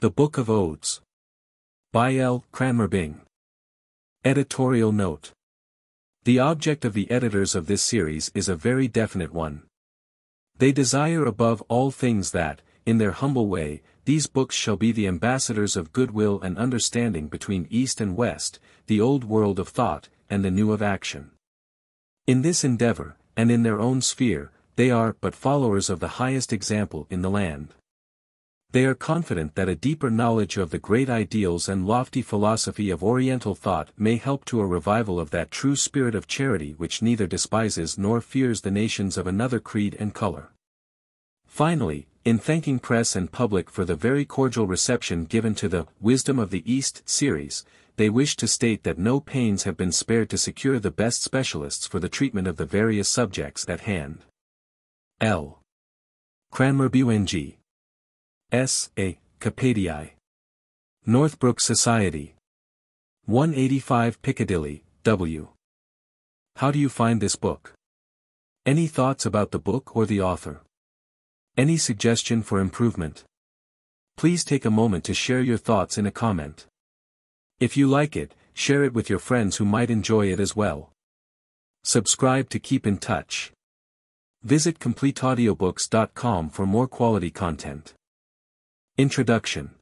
The Book of Odes. By L. Cranmer-Byng. Editorial Note. The object of the editors of this series is a very definite one. They desire above all things that, in their humble way, these books shall be the ambassadors of goodwill and understanding between East and West, the old world of thought, and the new of action. In this endeavor, and in their own sphere, they are but followers of the highest example in the land. They are confident that a deeper knowledge of the great ideals and lofty philosophy of Oriental thought may help to a revival of that true spirit of charity which neither despises nor fears the nations of another creed and color. Finally, in thanking press and public for the very cordial reception given to the Wisdom of the East series, they wish to state that no pains have been spared to secure the best specialists for the treatment of the various subjects at hand. L. Cranmer-Byng. S. A. Capadii. Northbrook Society. 185 Piccadilly, W. How do you find this book? Any thoughts about the book or the author? Any suggestion for improvement? Please take a moment to share your thoughts in a comment. If you like it, share it with your friends who might enjoy it as well. Subscribe to keep in touch. Visit CompleteAudiobooks.com for more quality content. Introduction.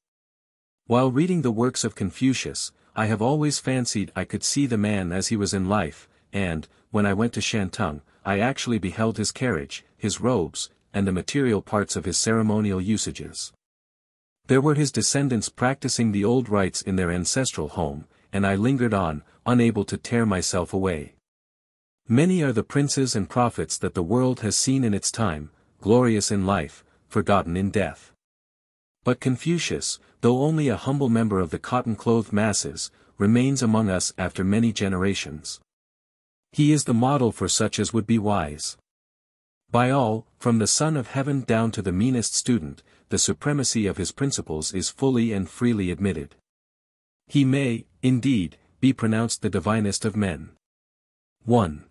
While reading the works of Confucius, I have always fancied I could see the man as he was in life, and, when I went to Shantung, I actually beheld his carriage, his robes, and the material parts of his ceremonial usages. There were his descendants practicing the old rites in their ancestral home, and I lingered on, unable to tear myself away. Many are the princes and prophets that the world has seen in its time, glorious in life, forgotten in death. But Confucius, though only a humble member of the cotton-clothed masses, remains among us after many generations. He is the model for such as would be wise. By all, from the Son of Heaven down to the meanest student, the supremacy of his principles is fully and freely admitted. He may, indeed, be pronounced the divinest of men. 1.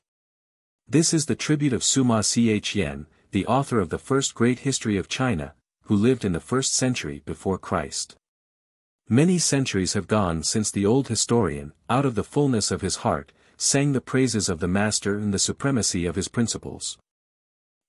This is the tribute of Sima Chen, the author of the first great history of China, who lived in the 1st century before Christ. Many centuries have gone since the old historian, out of the fullness of his heart, sang the praises of the master and the supremacy of his principles.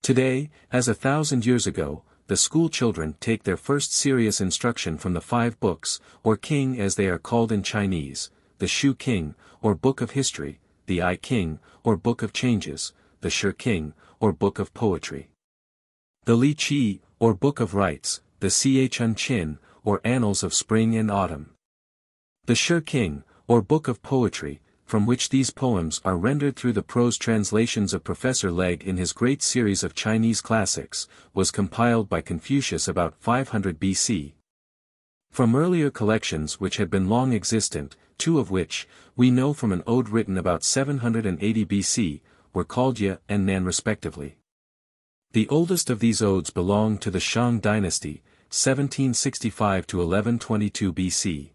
Today, as 1,000 years ago, the school children take their first serious instruction from the 5 books, or King as they are called in Chinese, the Shu King, or Book of History, the I King, or Book of Changes, the Shi King, or Book of Poetry. The Li Qi, or Book of Rites, the Chun Chin, or Annals of Spring and Autumn. The Shi King, or Book of Poetry, from which these poems are rendered through the prose translations of Professor Legge in his great series of Chinese classics, was compiled by Confucius about 500 BC. From earlier collections which had been long existent, 2 of which, we know from an ode written about 780 BC, were called Ye and Nan respectively. The oldest of these odes belong to the Shang dynasty, 1765 to 1122 BC.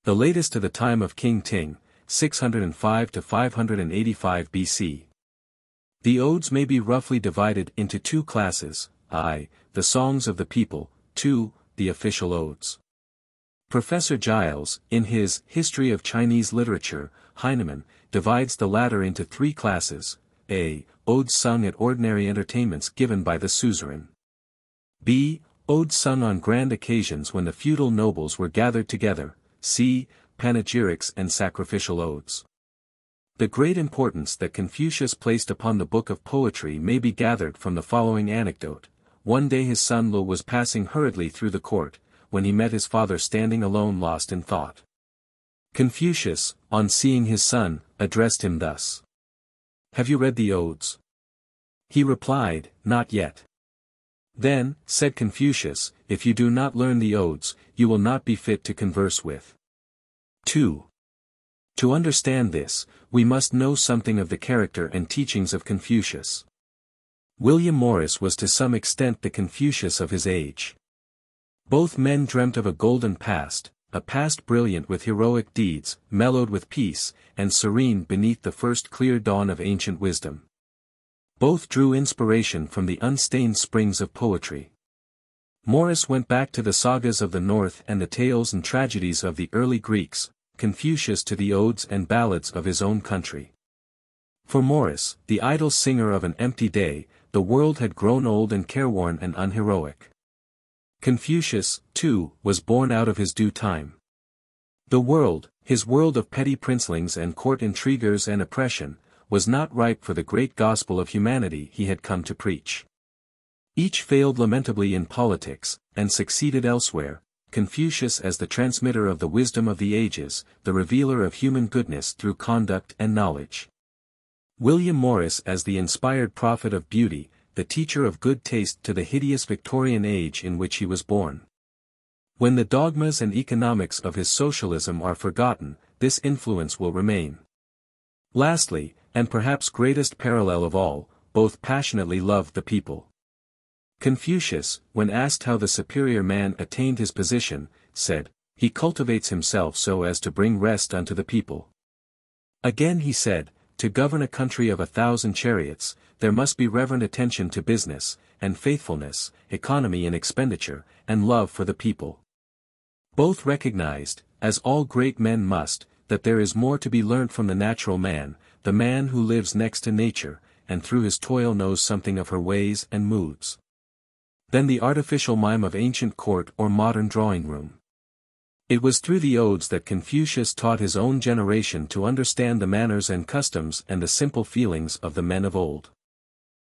The latest to the time of King Ting, 605 to 585 BC. The odes may be roughly divided into 2 classes, I, the songs of the people, 2, the official odes. Professor Giles, in his History of Chinese Literature, Heinemann, divides the latter into 3 classes, A. Odes sung at ordinary entertainments given by the suzerain. B. Odes sung on grand occasions when the feudal nobles were gathered together. C. Panegyrics and sacrificial odes. The great importance that Confucius placed upon the Book of Poetry may be gathered from the following anecdote. One day his son Lo was passing hurriedly through the court, when he met his father standing alone lost in thought. Confucius, on seeing his son, addressed him thus. Have you read the odes? He replied, Not yet. Then, said Confucius, if you do not learn the odes, you will not be fit to converse with. 2. To understand this, we must know something of the character and teachings of Confucius. William Morris was to some extent the Confucius of his age. Both men dreamt of a golden past, a past brilliant with heroic deeds, mellowed with peace, and serene beneath the first clear dawn of ancient wisdom. Both drew inspiration from the unstained springs of poetry. Morris went back to the sagas of the North and the tales and tragedies of the early Greeks, Confucius to the odes and ballads of his own country. For Morris, the idle singer of an empty day, the world had grown old and careworn and unheroic. Confucius, too, was born out of his due time. The world, his world of petty princelings and court intriguers and oppression, was not ripe for the great gospel of humanity he had come to preach. Each failed lamentably in politics, and succeeded elsewhere, Confucius as the transmitter of the wisdom of the ages, the revealer of human goodness through conduct and knowledge. William Morris as the inspired prophet of beauty, the teacher of good taste to the hideous Victorian age in which he was born. When the dogmas and economics of his socialism are forgotten, this influence will remain. Lastly, and perhaps greatest parallel of all, both passionately loved the people. Confucius, when asked how the superior man attained his position, said, "He cultivates himself so as to bring rest unto the people." Again he said, "To govern a country of 1,000 chariots, there must be reverent attention to business, and faithfulness, economy in expenditure, and love for the people." Both recognized, as all great men must, that there is more to be learnt from the natural man, the man who lives next to nature, and through his toil knows something of her ways and moods, than the artificial mime of ancient court or modern drawing-room. It was through the odes that Confucius taught his own generation to understand the manners and customs and the simple feelings of the men of old.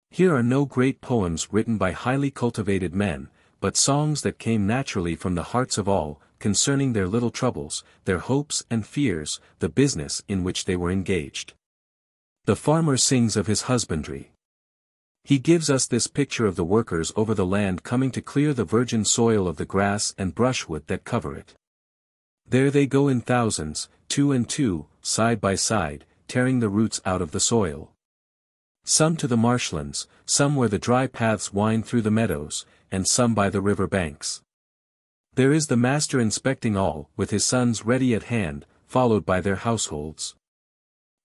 Here are no great poems written by highly cultivated men, but songs that came naturally from the hearts of all, concerning their little troubles, their hopes and fears, the business in which they were engaged. The farmer sings of his husbandry. He gives us this picture of the workers over the land coming to clear the virgin soil of the grass and brushwood that cover it. There they go in thousands, two and two, side by side, tearing the roots out of the soil. Some to the marshlands, some where the dry paths wind through the meadows, and some by the river banks. There is the master inspecting all, with his sons ready at hand, followed by their households.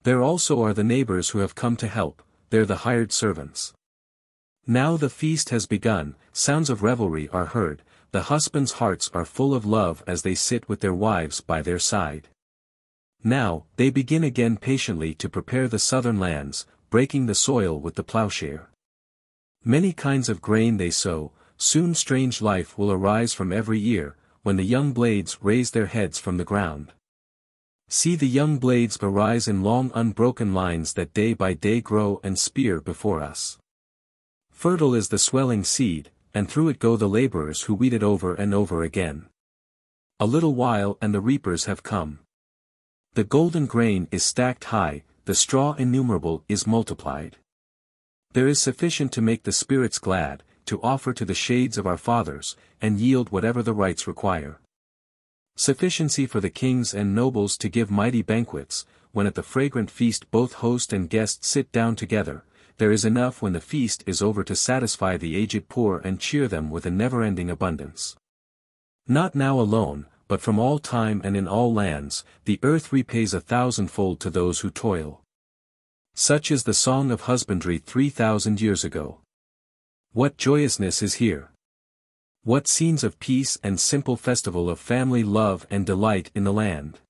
There also are the neighbors who have come to help, they're the hired servants. Now the feast has begun, sounds of revelry are heard, the husbands' hearts are full of love as they sit with their wives by their side. Now, they begin again patiently to prepare the southern lands, breaking the soil with the plowshare. Many kinds of grain they sow, soon strange life will arise from every ear, when the young blades raise their heads from the ground. See the young blades arise in long unbroken lines that day by day grow and spear before us. Fertile is the swelling seed, and through it go the laborers who weed it over and over again. A little while and the reapers have come. The golden grain is stacked high, the straw innumerable is multiplied. There is sufficient to make the spirits glad, to offer to the shades of our fathers, and yield whatever the rites require. Sufficiency for the kings and nobles to give mighty banquets, when at the fragrant feast both host and guest sit down together. There is enough when the feast is over to satisfy the aged poor and cheer them with a never-ending abundance. Not now alone, but from all time and in all lands, the earth repays 1,000-fold to those who toil. Such is the song of husbandry 3,000 years ago. What joyousness is here! What scenes of peace and simple festival of family love and delight in the land!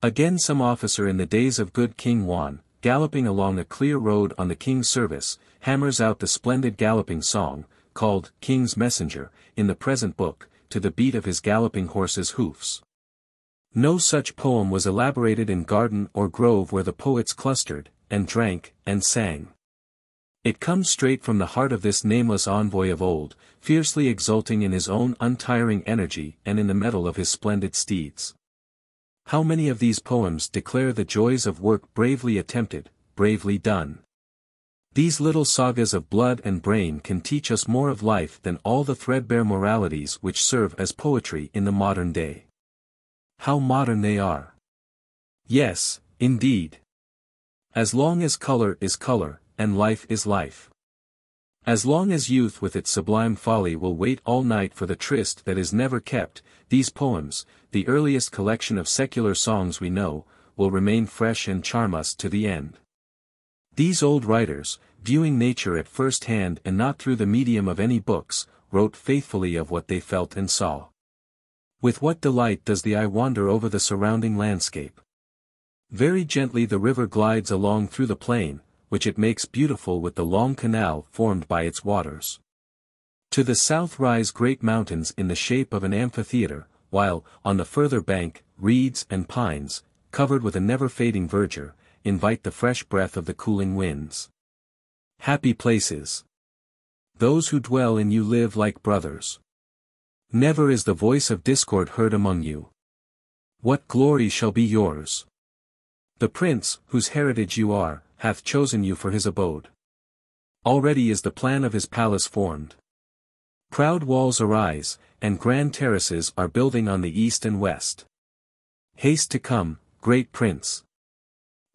Again some officer in the days of good King Wăn, galloping along a clear road on the king's service, hammers out the splendid galloping song, called King's Messenger, in the present book, to the beat of his galloping horse's hoofs. No such poem was elaborated in garden or grove where the poets clustered, and drank, and sang. It comes straight from the heart of this nameless envoy of old, fiercely exulting in his own untiring energy and in the mettle of his splendid steeds. How many of these poems declare the joys of work bravely attempted, bravely done? These little sagas of blood and brain can teach us more of life than all the threadbare moralities which serve as poetry in the modern day. How modern they are! Yes, indeed. As long as color is color, and life is life. As long as youth with its sublime folly will wait all night for the tryst that is never kept, these poems, the earliest collection of secular songs we know, will remain fresh and charm us to the end. These old writers, viewing nature at first hand and not through the medium of any books, wrote faithfully of what they felt and saw. With what delight does the eye wander over the surrounding landscape. Very gently the river glides along through the plain, which it makes beautiful with the long canal formed by its waters. To the south rise great mountains in the shape of an amphitheatre, while, on the further bank, reeds and pines, covered with a never-fading verdure, invite the fresh breath of the cooling winds. Happy places! Those who dwell in you live like brothers. Never is the voice of discord heard among you. What glory shall be yours? The prince, whose heritage you are, hath chosen you for his abode. Already is the plan of his palace formed. Proud walls arise, and grand terraces are building on the east and west. Haste to come, great prince.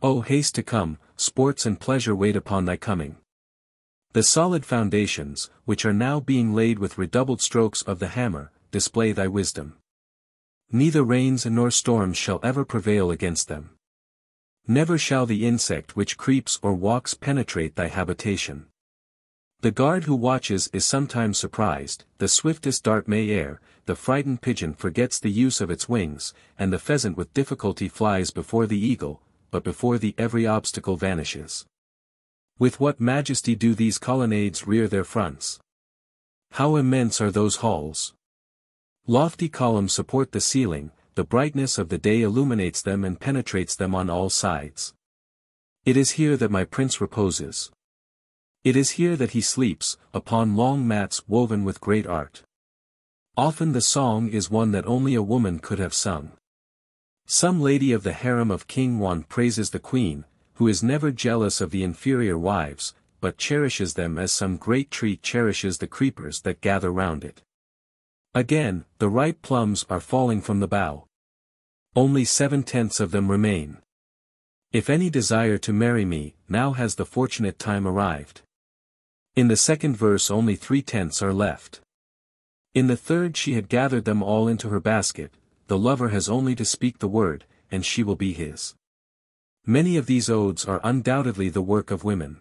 Oh, haste to come, sports and pleasure wait upon thy coming. The solid foundations, which are now being laid with redoubled strokes of the hammer, display thy wisdom. Neither rains nor storms shall ever prevail against them. Never shall the insect which creeps or walks penetrate thy habitation. The guard who watches is sometimes surprised, the swiftest dart may err, the frightened pigeon forgets the use of its wings, and the pheasant with difficulty flies before the eagle, but before thee every obstacle vanishes. With what majesty do these colonnades rear their fronts! How immense are those halls! Lofty columns support the ceiling, the brightness of the day illuminates them and penetrates them on all sides. It is here that my prince reposes. It is here that he sleeps, upon long mats woven with great art. Often the song is one that only a woman could have sung. Some lady of the harem of King Wan praises the queen, who is never jealous of the inferior wives, but cherishes them as some great tree cherishes the creepers that gather round it. Again, the ripe plums are falling from the bough. Only 7/10 of them remain. If any desire to marry me, now has the fortunate time arrived. In the second verse only 3/10 are left. In the third she had gathered them all into her basket, the lover has only to speak the word, and she will be his. Many of these odes are undoubtedly the work of women.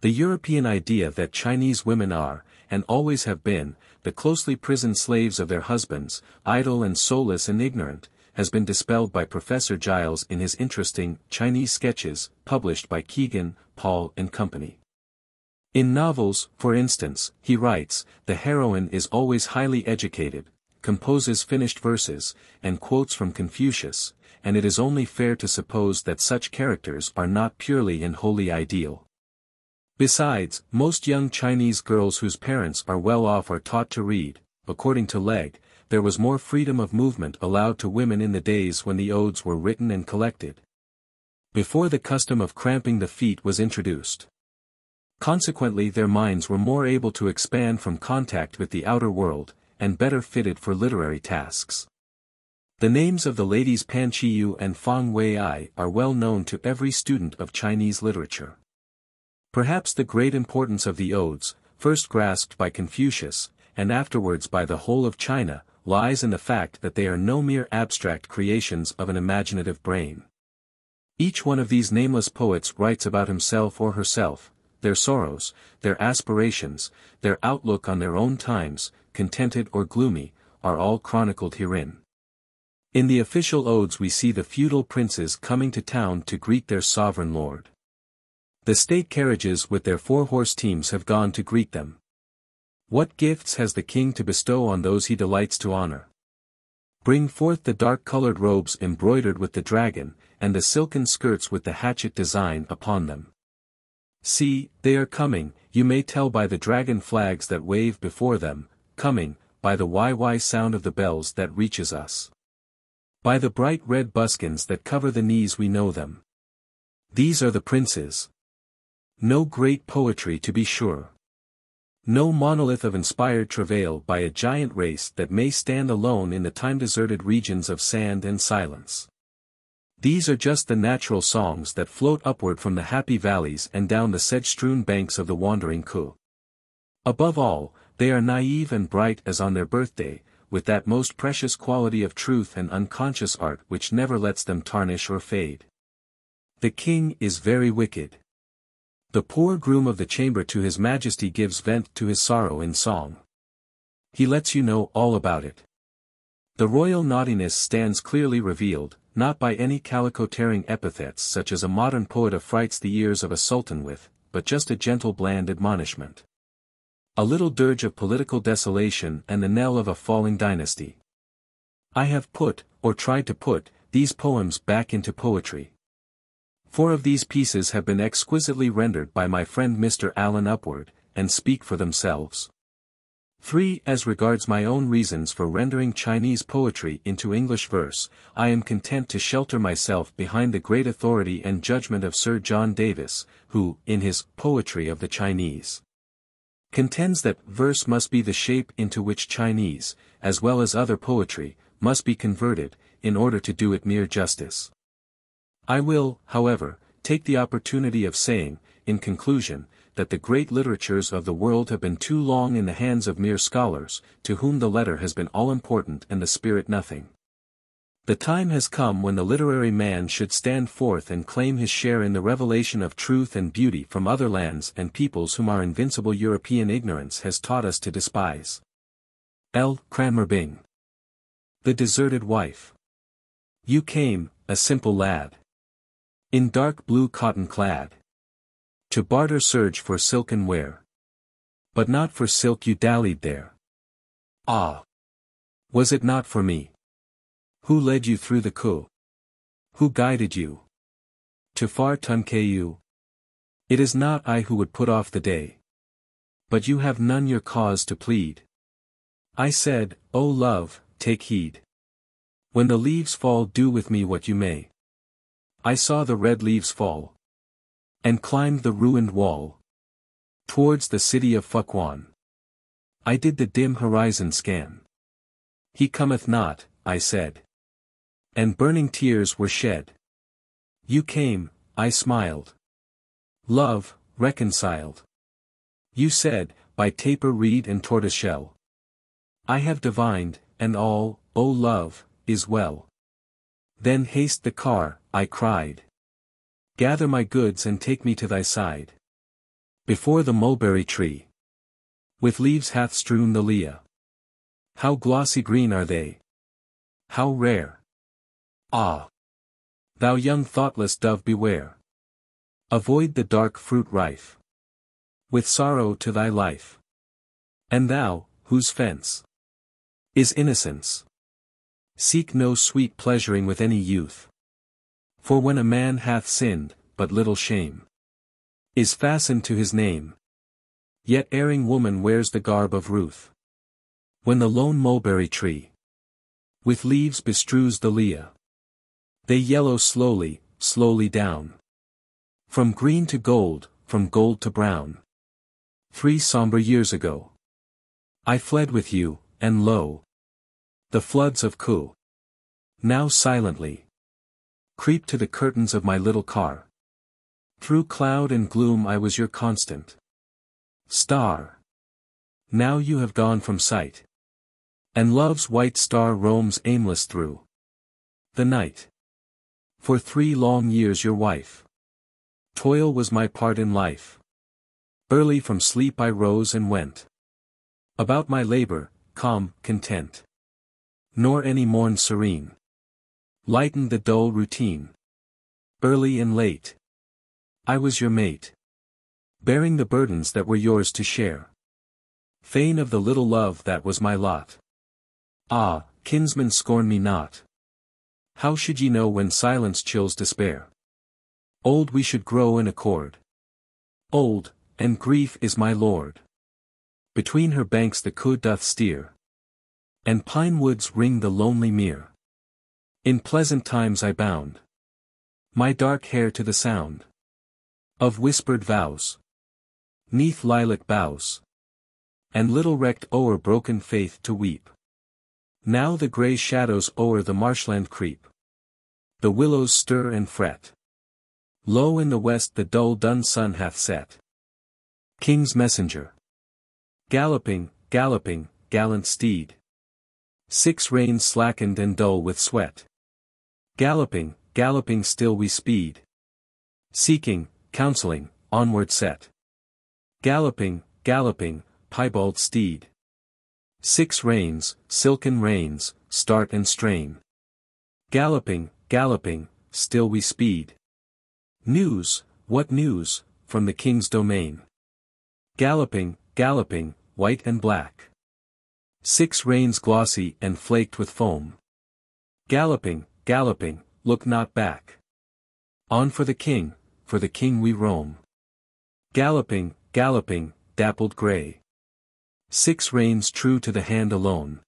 The European idea that Chinese women are, and always have been, the closely prisoned slaves of their husbands, idle and soulless and ignorant, has been dispelled by Professor Giles in his interesting Chinese Sketches, published by Keegan, Paul and Company. In novels, for instance, he writes, the heroine is always highly educated, composes finished verses, and quotes from Confucius, and it is only fair to suppose that such characters are not purely and wholly ideal. Besides, most young Chinese girls whose parents are well off are taught to read. According to Legge, there was more freedom of movement allowed to women in the days when the odes were written and collected, before the custom of cramping the feet was introduced. Consequently their minds were more able to expand from contact with the outer world, and better fitted for literary tasks. The names of the ladies Pan Chiyu and Fang Wei are well known to every student of Chinese literature. Perhaps the great importance of the odes, first grasped by Confucius, and afterwards by the whole of China, lies in the fact that they are no mere abstract creations of an imaginative brain. Each one of these nameless poets writes about himself or herself, their sorrows, their aspirations, their outlook on their own times, contented or gloomy, are all chronicled herein. In the official odes we see the feudal princes coming to town to greet their sovereign lord. The state carriages with their 4-horse teams have gone to greet them. What gifts has the king to bestow on those he delights to honor? Bring forth the dark-colored robes embroidered with the dragon, and the silken skirts with the hatchet design upon them. See, they are coming, you may tell by the dragon flags that wave before them, coming, by the why sound of the bells that reaches us. By the bright red buskins that cover the knees we know them. These are the princes. No great poetry to be sure. No monolith of inspired travail by a giant race that may stand alone in the time-deserted regions of sand and silence. These are just the natural songs that float upward from the happy valleys and down the sedge-strewn banks of the wandering Ku. Above all, they are naive and bright as on their birthday, with that most precious quality of truth and unconscious art which never lets them tarnish or fade. The king is very wicked. The poor groom of the chamber to his majesty gives vent to his sorrow in song. He lets you know all about it. The royal naughtiness stands clearly revealed, not by any calico-tearing epithets such as a modern poet affrights the ears of a sultan with, but just a gentle bland admonishment. A little dirge of political desolation and the knell of a falling dynasty. I have put, or tried to put, these poems back into poetry. 4 of these pieces have been exquisitely rendered by my friend Mr. Allen Upward, and speak for themselves. 3. As regards my own reasons for rendering Chinese poetry into English verse, I am content to shelter myself behind the great authority and judgment of Sir John Davis, who, in his Poetry of the Chinese, contends that verse must be the shape into which Chinese, as well as other poetry, must be converted, in order to do it mere justice. I will, however, take the opportunity of saying, in conclusion, that the great literatures of the world have been too long in the hands of mere scholars, to whom the letter has been all important and the spirit nothing. The time has come when the literary man should stand forth and claim his share in the revelation of truth and beauty from other lands and peoples whom our invincible European ignorance has taught us to despise. L. Cranmer-Byng. The Deserted Wife. You came, a simple lad, in dark blue cotton clad, to barter serge for silken wear. But not for silk you dallied there. Ah! Was it not for me? Who led you through the coup? Who guided you to far Tun Keu? It is not I who would put off the day. But you have none your cause to plead. I said, O love, take heed. When the leaves fall, do with me what you may. I saw the red leaves fall, and climbed the ruined wall, towards the city of Phuc Wan. I did the dim horizon scan. He cometh not, I said. And burning tears were shed. You came, I smiled. Love, reconciled. You said, by taper reed and tortoiseshell, I have divined, and all, O love, is well. Then haste the car, I cried. Gather my goods and take me to thy side. Before the mulberry tree, with leaves hath strewn the leah. How glossy green are they! How rare! Ah! Thou young thoughtless dove, beware. Avoid the dark fruit rife with sorrow to thy life. And thou, whose fence is innocence, seek no sweet pleasuring with any youth. For when a man hath sinned, but little shame is fastened to his name. Yet erring woman wears the garb of ruth. When the lone mulberry tree with leaves bestrews the leah, they yellow slowly, slowly down. From green to gold, from gold to brown. 3 somber years ago, I fled with you, and lo! The floods of Ku now silently creep to the curtains of my little car. Through cloud and gloom I was your constant star. Now you have gone from sight, and love's white star roams aimless through the night. For 3 long years your wife. Toil was my part in life. Early from sleep I rose and went about my labor, calm, content. Nor any morn serene lightened the dull routine. Early and late, I was your mate, bearing the burdens that were yours to share. Fain of the little love that was my lot. Ah, kinsmen, scorn me not. How should ye know when silence chills despair? Old we should grow in accord. Old, and grief is my lord. Between her banks the Ku doth steer, and pine woods ring the lonely mere. In pleasant times I bound my dark hair to the sound of whispered vows, 'neath lilac boughs, and little recked o'er broken faith to weep. Now the grey shadows o'er the marshland creep. The willows stir and fret. Low in the west the dull dun sun hath set. King's messenger. Galloping, galloping, gallant steed. 6 reins slackened and dull with sweat. Galloping, galloping still we speed. Seeking, counseling, onward set. Galloping, galloping, piebald steed. 6 reins, silken reins, start and strain. Galloping, galloping, still we speed. News, what news, from the king's domain? Galloping, galloping, white and black. 6 reins glossy and flaked with foam. Galloping, galloping, look not back. On for the king we roam. Galloping, galloping, dappled grey. 6 reins true to the hand alone.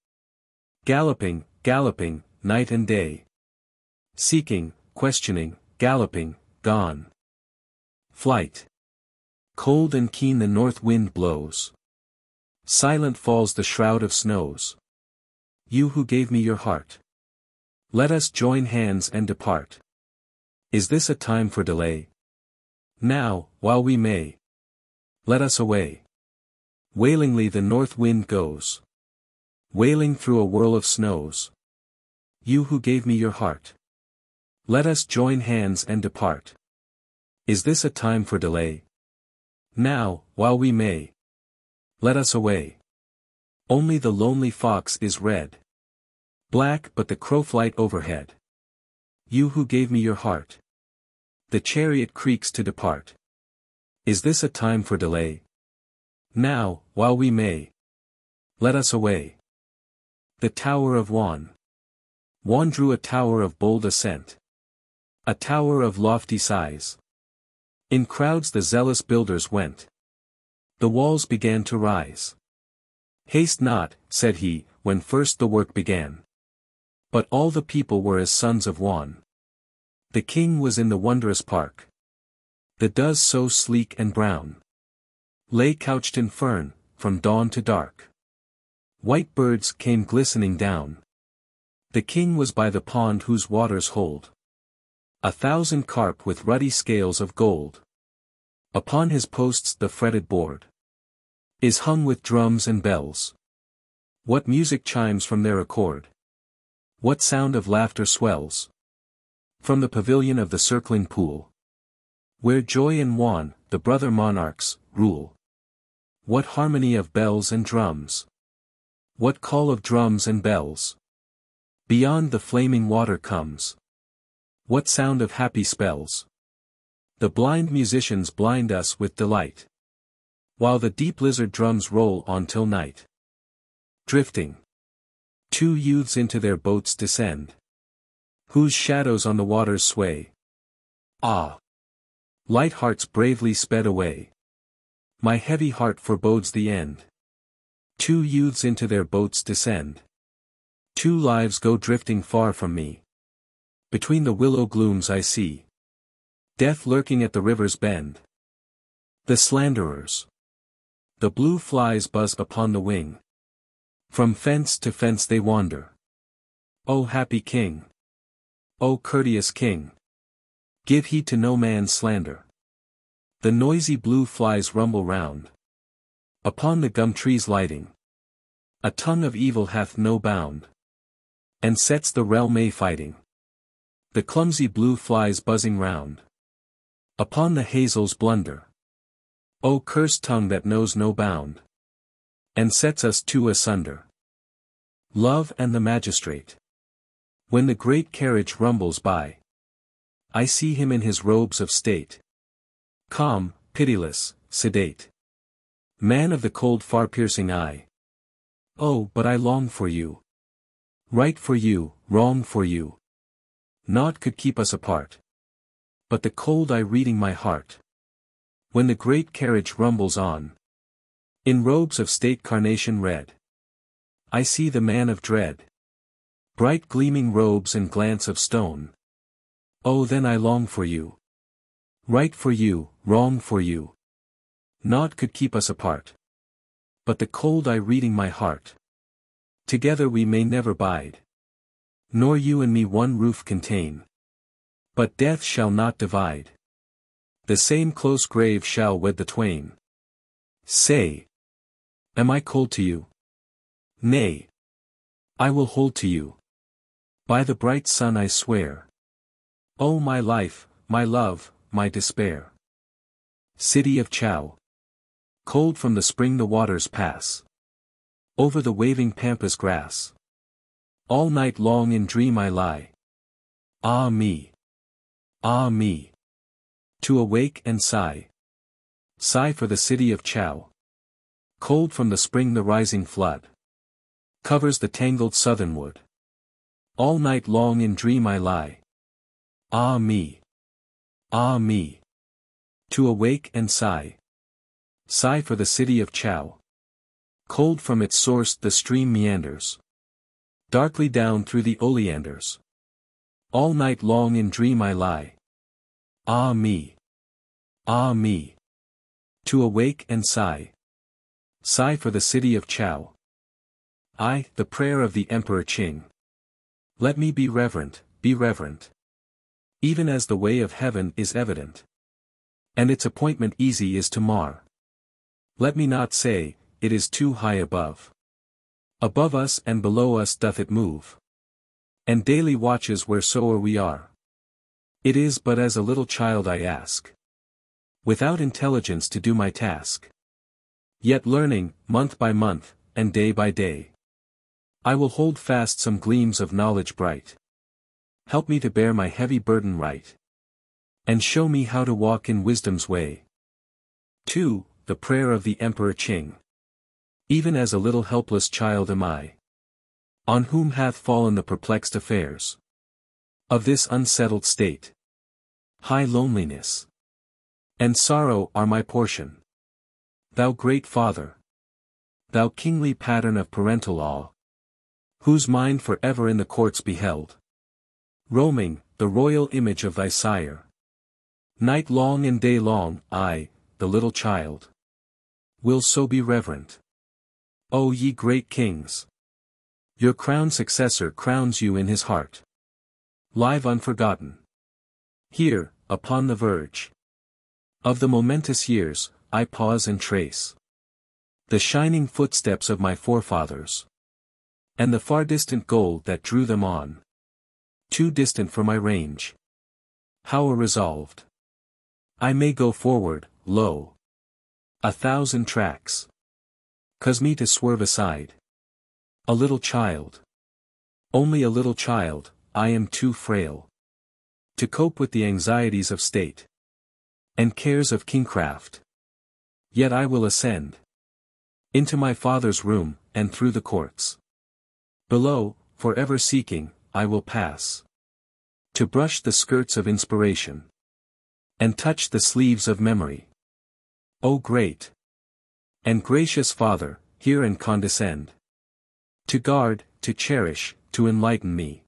Galloping, galloping, night and day. Seeking, questioning, galloping, gone. Flight. Cold and keen the north wind blows. Silent falls the shroud of snows. You who gave me your heart. Let us join hands and depart. Is this a time for delay? Now, while we may. Let us away. Wailingly the north wind goes. Wailing through a whirl of snows. You who gave me your heart. Let us join hands and depart. Is this a time for delay? Now, while we may. Let us away. Only the lonely fox is red. Black but the crowflight overhead. You who gave me your heart. The chariot creaks to depart. Is this a time for delay? Now, while we may. Let us away. The Tower of Wăn. Wăn drew a tower of bold ascent. A tower of lofty size. In crowds the zealous builders went. The walls began to rise. Haste not, said he, when first the work began. But all the people were as sons of Wăn. The king was in the wondrous park. The does so sleek and brown lay couched in fern, from dawn to dark. White birds came glistening down. The king was by the pond whose waters hold 1,000 carp with ruddy scales of gold. Upon his posts the fretted board is hung with drums and bells. What music chimes from their accord? What sound of laughter swells from the pavilion of the circling pool, where Joy and Wăn, the brother monarchs, rule? What harmony of bells and drums! What call of drums and bells! Beyond the flaming water comes. What sound of happy spells! The blind musicians blind us with delight, while the deep lizard drums roll on till night. Drifting. 2 youths into their boats descend, whose shadows on the waters sway. Ah! Light hearts bravely sped away. My heavy heart forebodes the end. 2 youths into their boats descend. 2 lives go drifting far from me. Between the willow glooms I see death lurking at the river's bend. The Slanderers. The blue flies buzz upon the wing. From fence to fence they wander. O happy king! O courteous king! Give heed to no man's slander. The noisy blue flies rumble round. Upon the gum trees lighting. A tongue of evil hath no bound, and sets the realm a-fighting. The clumsy blue flies buzzing round. Upon the hazels blunder. O cursed tongue that knows no bound, and sets us two asunder. Love and the Magistrate. When the great carriage rumbles by, I see him in his robes of state. Calm, pitiless, sedate. Man of the cold far-piercing eye. Oh, but I long for you. Right for you, wrong for you. Naught could keep us apart, but the cold eye reading my heart. When the great carriage rumbles on, in robes of state carnation red, I see the man of dread. Bright gleaming robes and glance of stone. Oh, then I long for you. Right for you, wrong for you. Naught could keep us apart, but the cold eye reading my heart. Together we may never bide, nor you and me one roof contain. But death shall not divide. The same close grave shall wed the twain. Say, am I cold to you? Nay, I will hold to you. By the bright sun I swear. O my life, my love, my despair. City of Chow. Cold from the spring the waters pass. over the waving pampas grass. All night long in dream I lie. Ah me! Ah me! To awake and sigh. Sigh for the city of Chow. Cold from the spring the rising flood covers the tangled southernwood. All night long in dream I lie. Ah me! Ah me! To awake and sigh. Sigh for the city of Chow. Cold from its source the stream meanders darkly down through the oleanders. All night long in dream I lie. Ah me! Ah me! To awake and sigh. Sigh for the city of Chow. I, the prayer of the Emperor Ching. Let me be reverent, even as the way of heaven is evident, and its appointment easy is to mar. Let me not say, it is too high above. Above us and below us doth it move, and daily watches wheresoe'er we are. It is but as a little child I ask, without intelligence to do my task. Yet learning, month by month, and day by day, I will hold fast some gleams of knowledge bright. Help me to bear my heavy burden right, and show me how to walk in wisdom's way. 2. The prayer of the Emperor Ching. Even as a little helpless child am I, on whom hath fallen the perplexed affairs of this unsettled state. High loneliness and sorrow are my portion. Thou great Father, thou kingly pattern of parental awe, whose mind for ever in the courts beheld, roaming, the royal image of thy sire. Night long and day long, I, the little child, will so be reverent. O ye great kings! Your crowned successor crowns you in his heart. Live unforgotten. Here, upon the verge of the momentous years, I pause and trace the shining footsteps of my forefathers, and the far distant goal that drew them on. Too distant for my range. How resolved I may go forward, lo! 1,000 tracks cause me to swerve aside. A little child. Only a little child, I am too frail to cope with the anxieties of state and cares of kingcraft. Yet I will ascend into my Father's room, and through the courts below, forever seeking, I will pass to brush the skirts of inspiration and touch the sleeves of memory. O great and gracious Father, hear and condescend to guard, to cherish, to enlighten me.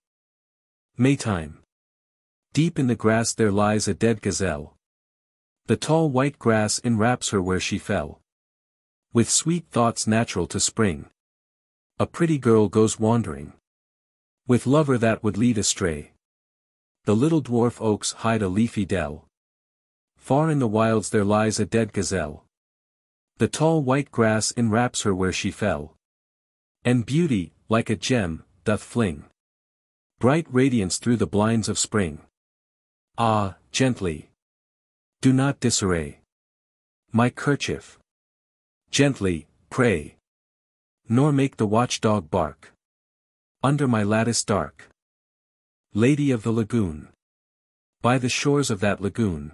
Maytime. Deep in the grass there lies a dead gazelle. The tall white grass enwraps her where she fell. With sweet thoughts natural to spring, a pretty girl goes wandering, with lover that would lead astray. The little dwarf oaks hide a leafy dell. Far in the wilds there lies a dead gazelle. The tall white grass enwraps her where she fell. And beauty, like a gem, doth fling bright radiance through the blinds of spring. Ah, gently! Do not disarray my kerchief. Gently, pray. Nor make the watchdog bark under my lattice dark. Lady of the Lagoon. By the shores of that lagoon,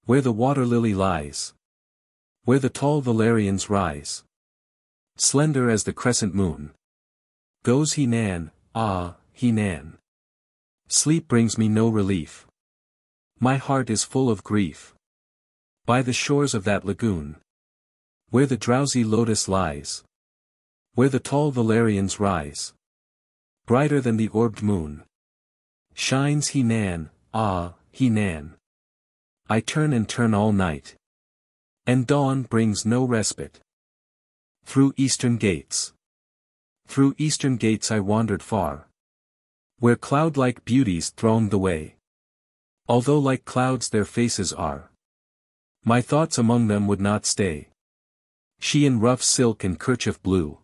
where the water lily lies, where the tall valerians rise, slender as the crescent moon, goes he Nan, ah, he Nan. Sleep brings me no relief. My heart is full of grief. By the shores of that lagoon, where the drowsy lotus lies, where the tall valerians rise, brighter than the orbed moon, shines he Nan, ah, he Nan. I turn and turn all night, and dawn brings no respite. Through eastern gates I wandered far, where cloud-like beauties thronged the way. Although like clouds their faces are, my thoughts among them would not stay. She in rough silk and kerchief blue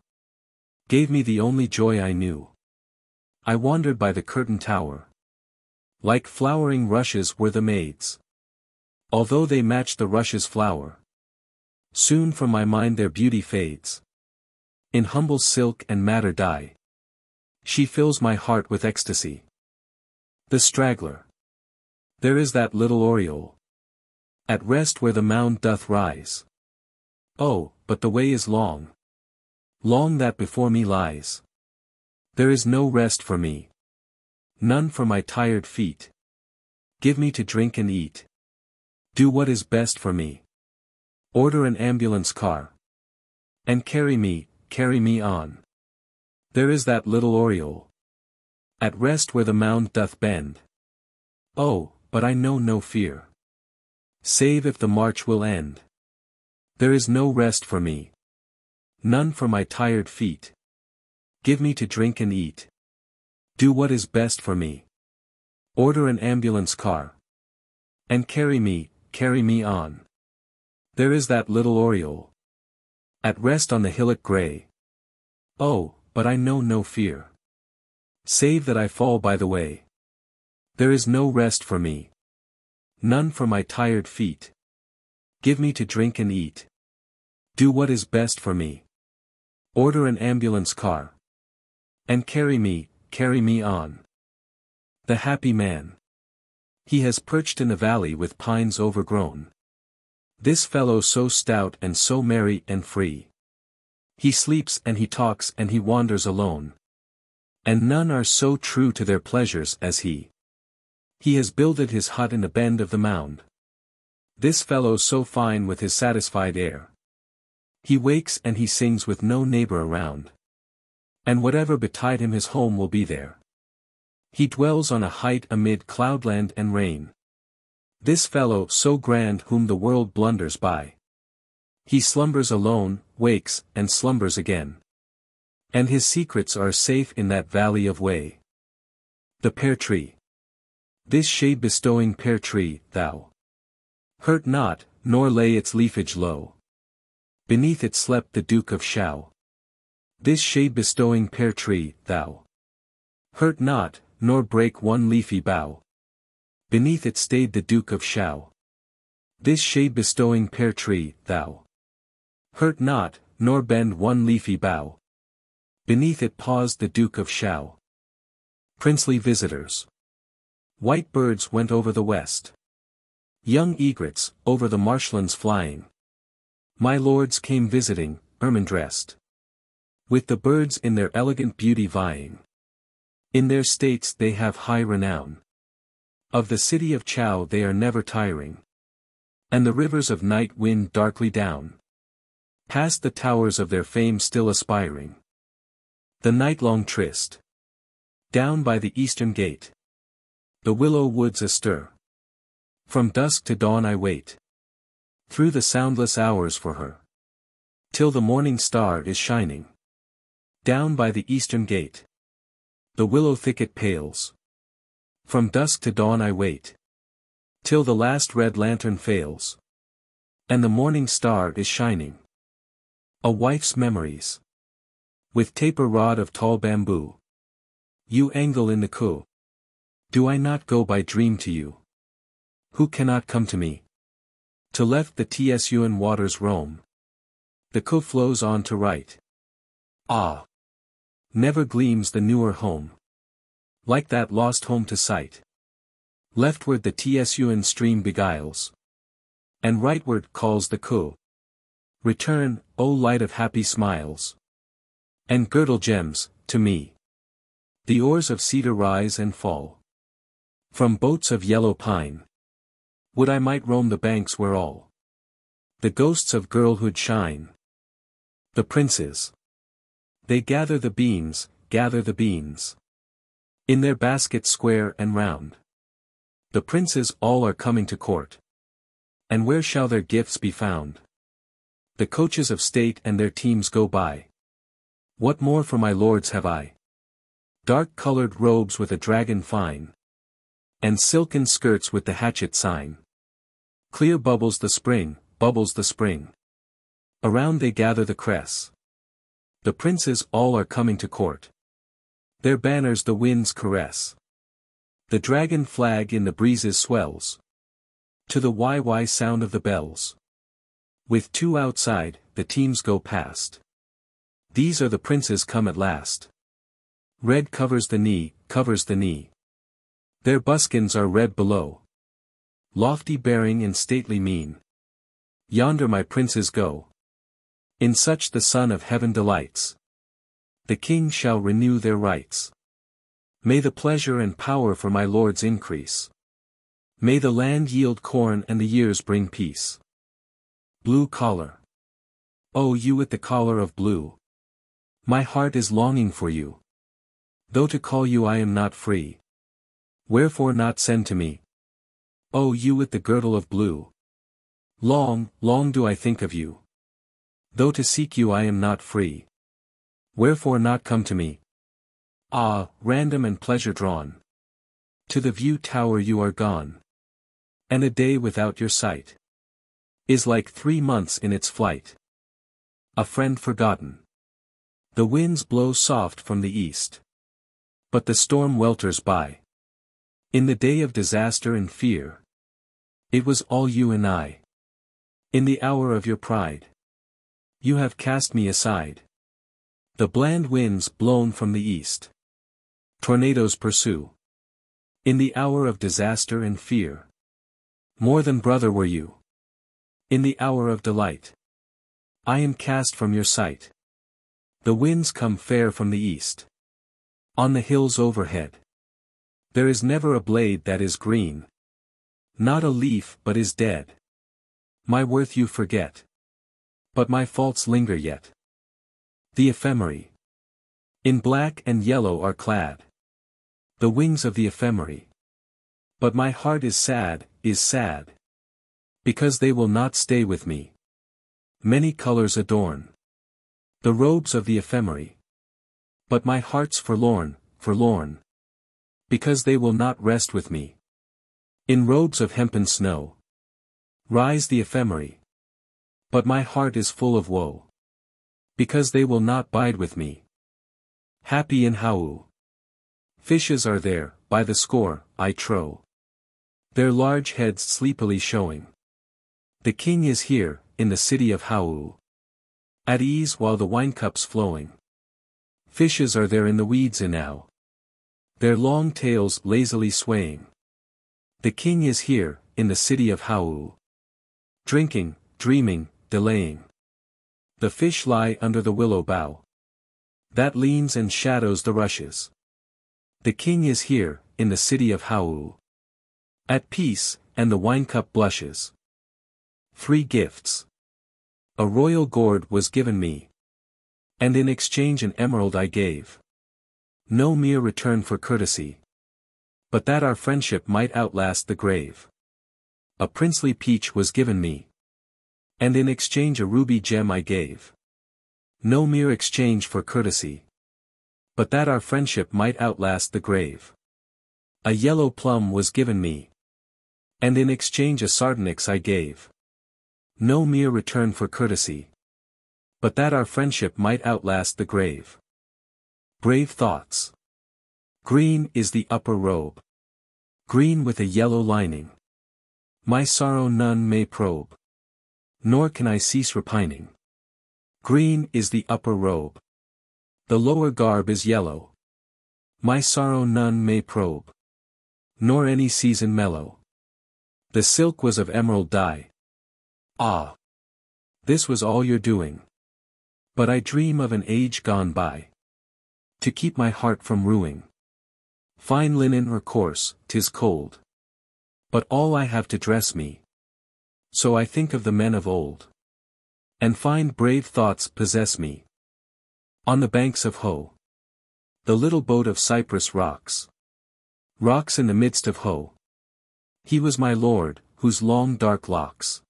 gave me the only joy I knew. I wandered by the curtained tower. Like flowering rushes were the maids, although they matched the rush's flower. Soon from my mind their beauty fades. In humble silk and madder dye. She fills my heart with ecstasy. The straggler. There is that little oriole. At rest where the mound doth rise. Oh, but the way is long. Long that before me lies. There is no rest for me. None for my tired feet. Give me to drink and eat. Do what is best for me. Order an ambulance car. And carry me on. There is that little oriole. At rest where the mound doth bend. Oh, but I know no fear. Save if the march will end. There is no rest for me. None for my tired feet. Give me to drink and eat. Do what is best for me. Order an ambulance car. And carry me on. There is that little oriole. At rest on the hillock grey. Oh, but I know no fear. Save that I fall by the way. There is no rest for me. None for my tired feet. Give me to drink and eat. Do what is best for me. Order an ambulance car. And carry me on. The happy man. He has perched in the valley with pines overgrown. This fellow so stout and so merry and free. He sleeps and he talks and he wanders alone. And none are so true to their pleasures as he. He has builded his hut in a bend of the mound. This fellow so fine with his satisfied air. He wakes and he sings with no neighbor around. And whatever betide him his home will be there. He dwells on a height amid cloudland and rain. This fellow so grand whom the world blunders by. He slumbers alone, wakes, and slumbers again. And his secrets are safe in that valley of way. The Pear-Tree. This shade-bestowing pear-tree, thou. Hurt not, nor lay its leafage low. Beneath it slept the Duke of Chow. This shade-bestowing pear-tree, thou. Hurt not, nor break one leafy bough. Beneath it stayed the Duke of Chow. This shade-bestowing pear-tree, thou. Hurt not, nor bend one leafy bough. Beneath it paused the Duke of Chow. Princely visitors. White birds went over the west. Young egrets, over the marshlands flying. My lords came visiting, ermine-dressed. With the birds in their elegant beauty vying. In their states they have high renown. Of the city of Chow they are never tiring. And the rivers of night wind darkly down. Past the towers of their fame still aspiring. The Nightlong Tryst. Down by the eastern gate. The willow woods astir. From dusk to dawn I wait. Through the soundless hours for her. Till the morning star is shining. Down by the eastern gate. The willow thicket pales. From dusk to dawn I wait. Till the last red lantern fails. And the morning star is shining. A wife's memories. With taper rod of tall bamboo. You angle in the Koo. Do I not go by dream to you? Who cannot come to me? To left the Tsun waters roam. The Koo flows on to right. Ah! Never gleams the newer home. Like that lost home to sight. Leftward the Tsun stream beguiles. And rightward calls the Koo. Return, O light of happy smiles. And girdle gems, to me. The oars of cedar rise and fall. From boats of yellow pine. Would I might roam the banks where all the ghosts of girlhood shine. The princes. They gather the beans, in their baskets square and round. The princes all are coming to court. And where shall their gifts be found? The coaches of state and their teams go by. What more for my lords have I? Dark-colored robes with a dragon fine. And silken skirts with the hatchet sign. Clear bubbles the spring. Around they gather the cress. The princes all are coming to court. Their banners the winds caress. The dragon flag in the breezes swells. To the why sound of the bells. With two outside, the teams go past. These are the princes come at last. Red covers the knee, covers the knee. Their buskins are red below. Lofty bearing and stately mien. Yonder my princes go. In such the Son of Heaven delights. The King shall renew their rights. May the pleasure and power for my lords increase. May the land yield corn and the years bring peace. Blue collar. Oh, you with the collar of blue. My heart is longing for you. Though to call you I am not free. Wherefore not send to me? Oh, you with the girdle of blue. Long, long do I think of you. Though to seek you I am not free. Wherefore not come to me? Ah, random and pleasure drawn. To the view tower you are gone. And a day without your sight is like 3 months in its flight. A friend forgotten. The winds blow soft from the east. But the storm welters by. In the day of disaster and fear. It was all you and I. In the hour of your pride. You have cast me aside. The bland winds blown from the east. Tornadoes pursue. In the hour of disaster and fear. More than brother were you. In the hour of delight. I am cast from your sight. The winds come fair from the east. On the hills overhead. There is never a blade that is green. Not a leaf but is dead. My worth you forget. But my faults linger yet. The Ephemerae. In black and yellow are clad. The wings of the Ephemerae. But my heart is sad, because they will not stay with me. Many colors adorn the robes of the Ephemerae. But my heart's forlorn, because they will not rest with me. In robes of hempen snow rise the Ephemerae. But my heart is full of woe, because they will not bide with me. Happy in Haou. Fishes are there, by the score, I trow. Their large heads sleepily showing. The King is here, in the city of Haou. At ease while the winecup's flowing. Fishes are there in the weeds enow. Their long tails lazily swaying. The King is here, in the city of Haou. Drinking, dreaming, delaying. The fish lie under the willow bough. That leans and shadows the rushes. The King is here, in the city of Haou. At peace, and the winecup blushes. 3 gifts. A royal gourd was given me. And in exchange an emerald I gave. No mere return for courtesy. But that our friendship might outlast the grave. A princely peach was given me. And in exchange a ruby gem I gave. No mere exchange for courtesy. But that our friendship might outlast the grave. A yellow plum was given me. And in exchange a sardonyx I gave. No mere return for courtesy. But that our friendship might outlast the grave. Brave thoughts. Green is the upper robe. Green with a yellow lining. My sorrow none may probe. Nor can I cease repining. Green is the upper robe. The lower garb is yellow. My sorrow none may probe. Nor any season mellow. The silk was of emerald dye. Ah! This was all your doing. But I dream of an age gone by. To keep my heart from rueing. Fine linen or coarse, 'tis cold. But all I have to dress me. So I think of the men of old. And find brave thoughts possess me. On the banks of Haou. The little boat of cypress rocks. Rocks in the midst of Haou. He was my lord, whose long dark locks.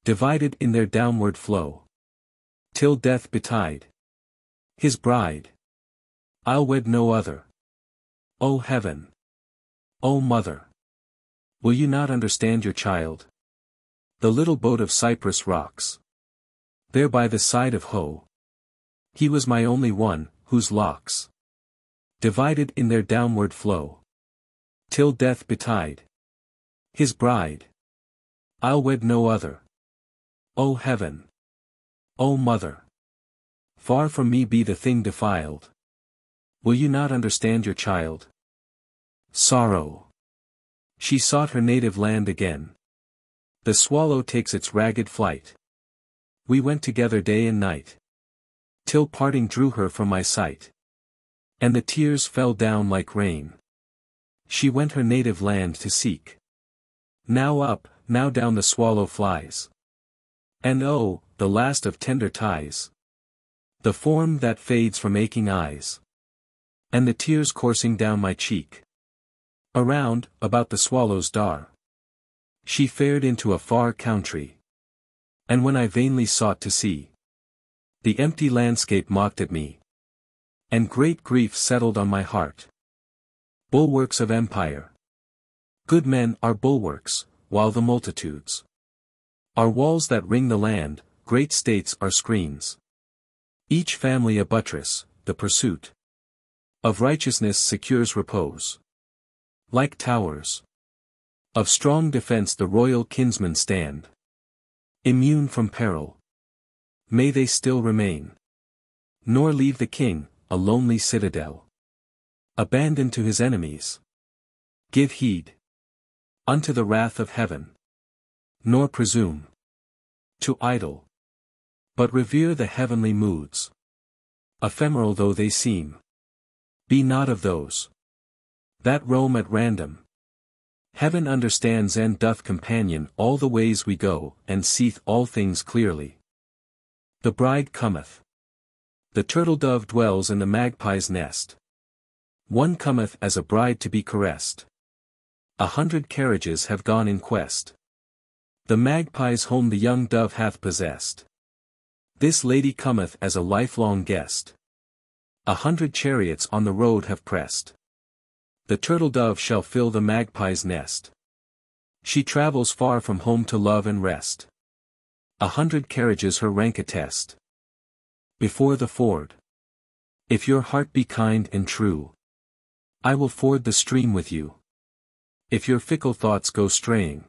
Divided in their downward flow. Till death betide. His bride. I'll wed no other. O heaven. O mother. Will you not understand your child? The little boat of cypress rocks. There by the side of Haou. He was my only one, whose locks. Divided in their downward flow. Till death betide. His bride. I'll wed no other. O heaven. O mother. Far from me be the thing defiled. Will you not understand your child? Sorrow. She sought her native land again. The swallow takes its ragged flight. We went together day and night, till parting drew her from my sight. And the tears fell down like rain. She went her native land to seek. Now up, now down the swallow flies. And oh, the last of tender ties. The form that fades from aching eyes. And the tears coursing down my cheek. Around, about the swallow's dar. She fared into a far country. And when I vainly sought to see, the empty landscape mocked at me. And great grief settled on my heart. Bulwarks of Empire. Good men are bulwarks, while the multitudes are walls that ring the land. Great states are screens. Each family a buttress, the pursuit of righteousness secures repose. Like towers of strong defense the royal kinsmen stand. Immune from peril. May they still remain. Nor leave the king, a lonely citadel, abandoned to his enemies. Give heed unto the wrath of heaven. Nor presume to idle, but revere the heavenly moods. Ephemeral though they seem, be not of those that roam at random. Heaven understands and doth companion all the ways we go, and seeth all things clearly. The bride cometh. The turtle-dove dwells in the magpie's nest. One cometh as a bride to be caressed. 100 carriages have gone in quest. The magpie's home the young dove hath possessed. This lady cometh as a lifelong guest. 100 chariots on the road have pressed. The turtle-dove shall fill the magpie's nest. She travels far from home to love and rest. 100 carriages her rank attest. Before the ford. If your heart be kind and true, I will ford the stream with you. If your fickle thoughts go straying,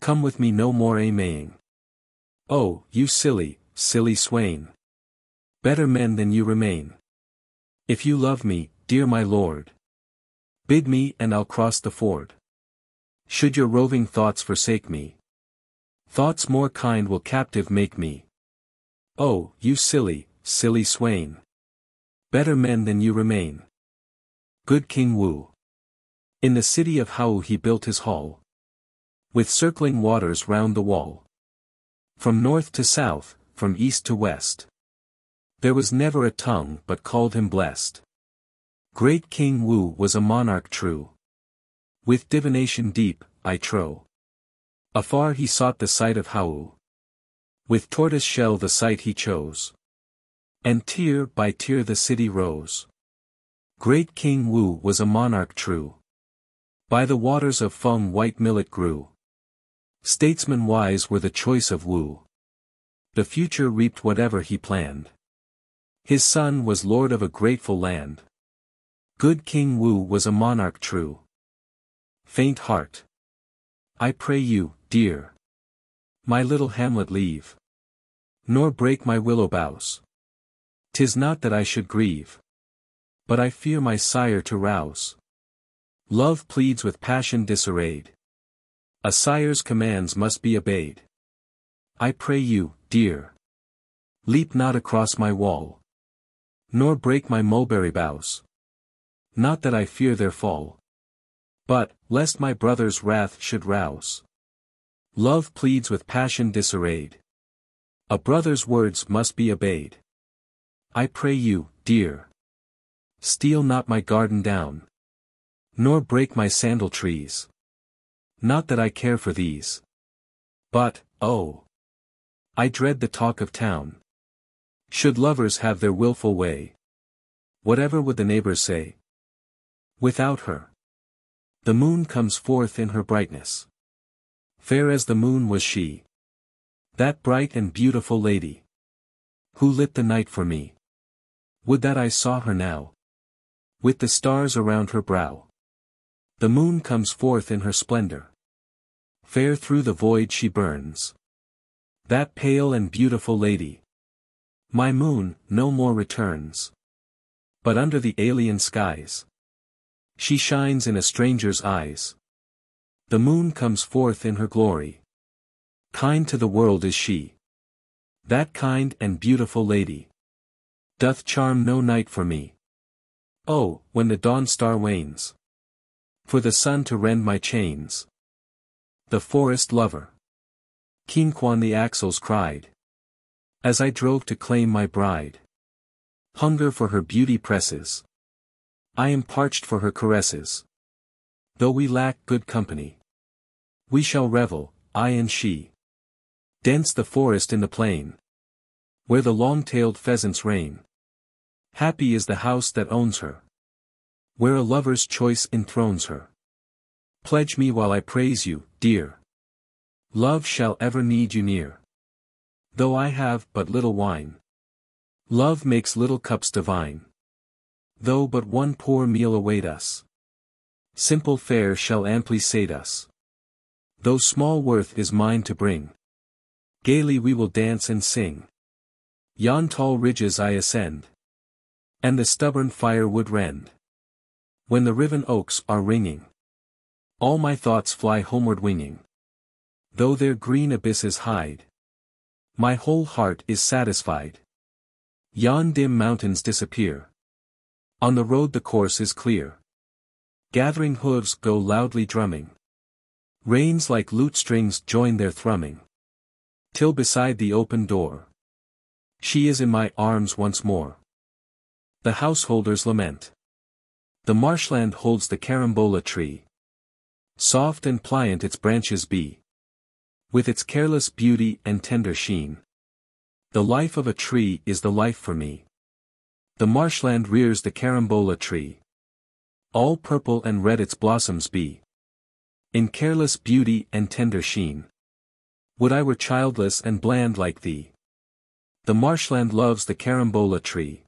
come with me no more a-maying. Oh, you silly, silly swain. Better men than you remain. If you love me, dear my lord, bid me and I'll cross the ford. Should your roving thoughts forsake me, thoughts more kind will captive make me. Oh, you silly, silly swain. Better men than you remain. Good King Wu. In the city of Haou he built his hall, with circling waters round the wall. From north to south, from east to west, there was never a tongue but called him blessed. Great King Wu was a monarch true, with divination deep, I trow. Afar he sought the sight of Haou, with tortoise shell the site he chose. And tier by tier the city rose. Great King Wu was a monarch true. By the waters of Feng white millet grew. Statesmen wise were the choice of Wu. The future reaped whatever he planned. His son was lord of a grateful land. Good King Wu was a monarch true. Faint heart, I pray you, dear, my little hamlet leave, nor break my willow boughs. 'Tis not that I should grieve, but I fear my sire to rouse. Love pleads with passion disarrayed. A sire's commands must be obeyed. I pray you, dear, leap not across my wall, nor break my mulberry boughs. Not that I fear their fall, but, lest my brother's wrath should rouse. Love pleads with passion disarrayed. A brother's words must be obeyed. I pray you, dear, steal not my garden down, nor break my sandal trees. Not that I care for these, but, oh, I dread the talk of town. Should lovers have their wilful way, whatever would the neighbors say? Without her, the moon comes forth in her brightness. Fair as the moon was she, that bright and beautiful lady, who lit the night for me. Would that I saw her now, with the stars around her brow. The moon comes forth in her splendor. Fair through the void she burns. That pale and beautiful lady. My moon no more returns. But under the alien skies, she shines in a stranger's eyes. The moon comes forth in her glory. Kind to the world is she. That kind and beautiful lady doth charm no night for me. Oh, when the dawn star wanes, for the sun to rend my chains. The forest lover, King Quan the axles cried, as I drove to claim my bride. Hunger for her beauty presses. I am parched for her caresses. Though we lack good company, we shall revel, I and she. Dense the forest in the plain, where the long-tailed pheasants reign. Happy is the house that owns her, where a lover's choice enthrones her. Pledge me while I praise you, dear. Love shall ever need you near. Though I have but little wine, love makes little cups divine. Though but one poor meal await us, simple fare shall amply sate us. Though small worth is mine to bring, gaily we will dance and sing. Yon tall ridges I ascend, and the stubborn firewood rend. When the riven oaks are ringing, all my thoughts fly homeward winging. Though their green abysses hide, my whole heart is satisfied. Yon dim mountains disappear. On the road the course is clear. Gathering hooves go loudly drumming. Reins like lute strings join their thrumming. Till beside the open door, she is in my arms once more. The householders lament. The marshland holds the carambola tree. Soft and pliant its branches be, with its careless beauty and tender sheen. The life of a tree is the life for me. The marshland rears the carambola tree. All purple and red its blossoms be, in careless beauty and tender sheen. Would I were childless and bland like thee. The marshland loves the carambola tree.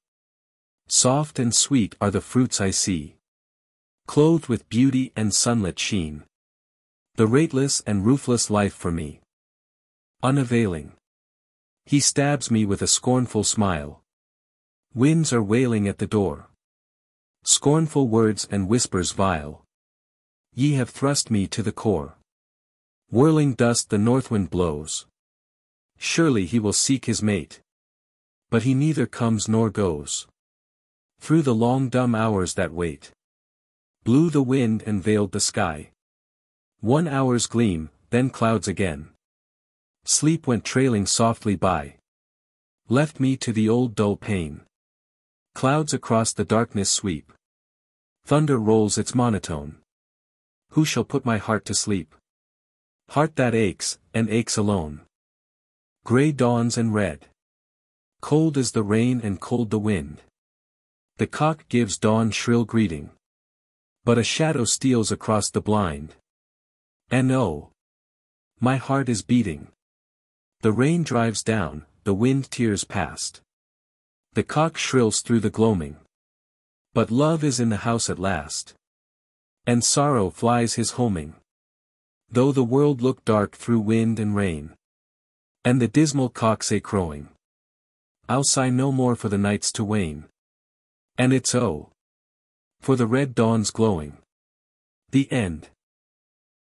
Soft and sweet are the fruits I see, clothed with beauty and sunlit sheen. The rateless and roofless life for me. Unavailing. He stabs me with a scornful smile. Winds are wailing at the door. Scornful words and whispers vile. Ye have thrust me to the core. Whirling dust the northwind blows. Surely he will seek his mate. But he neither comes nor goes. Through the long dumb hours that wait, blew the wind and veiled the sky. 1 hour's gleam, then clouds again. Sleep went trailing softly by. Left me to the old dull pain. Clouds across the darkness sweep. Thunder rolls its monotone. Who shall put my heart to sleep? Heart that aches, and aches alone. Grey dawns and red. Cold is the rain and cold the wind. The cock gives dawn shrill greeting. But a shadow steals across the blind. And oh, my heart is beating. The rain drives down, the wind tears past. The cock shrills through the gloaming. But love is in the house at last. And sorrow flies his homing. Though the world look dark through wind and rain, and the dismal cock say crowing, I'll sigh no more for the nights to wane. And it's oh, for the red dawn's glowing. The end.